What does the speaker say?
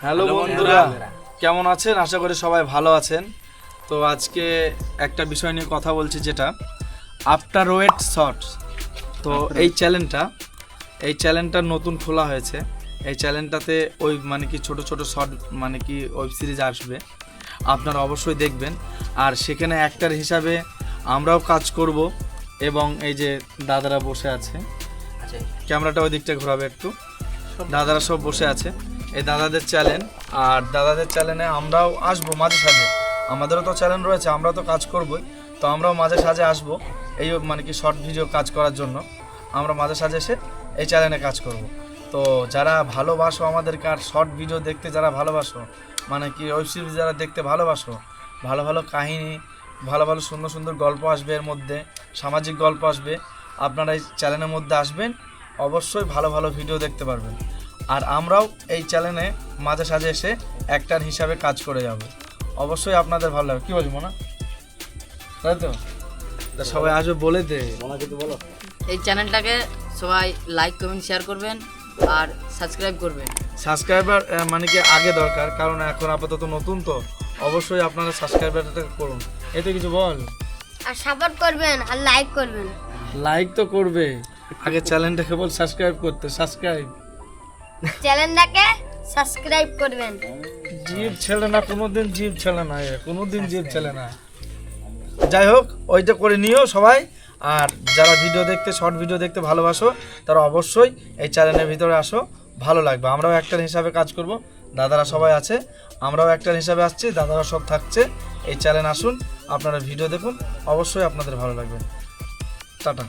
Hello বন্ধুরা, কেমন আছেন? আশা করি সবাই ভালো আছেন। তো আজকে একটা বিষয় নিয়ে কথা বলছি, যেটা আফটার ওয়েট শর্টস। তো এই চ্যানেলটা নতুন খোলা হয়েছে। এই চ্যানেলটাতে ওই মানে কি ছোট ছোট শর্ট মানে কি ওয়েব সিরিজ আসবে, আপনারা অবশ্যই দেখবেন। আর সেখানে অ্যাক্টর হিসাবে আমরাও কাজ করব। এবং এই যে দাদারা বসে আছে, ক্যামেরাটা ওই দিকটা ঘোরাবে একটু, দাদারা সব বসে আছে, এই দাদাদের চ্যানেল। আর দাদাদের চ্যানেলে আমরাও আসবো মাঝে সাঝে, আমাদেরও তো চ্যানেল রয়েছে, আমরাও তো কাজ করবই। তো আমরাও মাঝে সাঝে আসবো এই মানে কি শর্ট ভিডিও কাজ করার জন্য। আমরা মাঝে সাঝে এসে এই চ্যানেলে কাজ করব। তো যারা ভালোবাসো আমাদেরকে, আর শর্ট ভিডিও দেখতে যারা ভালোবাসো, মানে কি ওয়েব সিরিজ যারা দেখতে ভালোবাসো, ভালো ভালো কাহিনী, ভালো ভালো সুন্দর সুন্দর গল্প আসবে, এর মধ্যে সামাজিক গল্প আসবে, আপনারা এই চ্যানেলের মধ্যে আসবেন, অবশ্যই ভালো ভালো ভিডিও দেখতে পারবেন। আর আমরাও এই চ্যানেলে মাঝে সাঝে এসে অ্যাক্টর হিসাবে কাজ করে যাব। অবশ্যই আপনাদের ভালো লাগবে, কি বলবো না, তাই তো? তা সবাই আসবে, বলে দে, বলো। এই চ্যানেলটাকে সবাই লাইক কমেন্ট শেয়ার করবেন আর সাবস্ক্রাইব করবেন। সাবস্ক্রাইবার মানে কি আগে দরকার, কারণ এখন আপাতত নতুন, তো অবশ্যই আপনারা সাবস্ক্রাইবারটা করুন। এতে কিছু বল। আর সাপোর্ট করবেন আর লাইক করবেন। লাইক তো করবে, আগে চ্যানেলটাকে বল সাবস্ক্রাইব করতে। সাবস্ক্রাইব, চ্যানেলটাকে সাবস্ক্রাইব করবেন। জিভ ছেলে না, কোনোদিন জিভ ছেলে না, কোনোদিন জিভ ছেলে না। যাই হোক, ওইটা করে নিও সবাই। আর যারা ভিডিও দেখতে, শর্ট ভিডিও দেখতে ভালোবাসো, তারা অবশ্যই এই চ্যানেলের ভিতরে আসো, ভালো লাগবে। আমরাও অ্যাক্টর হিসাবে কাজ করব, দাদারা সবাই আছে, আমরাও অ্যাক্টর হিসাবে আসছি, দাদারা সব থাকছে। এই চ্যানেল আসুন, আপনারা ভিডিও দেখুন, অবশ্যই আপনাদের ভালো লাগবে। টাটা।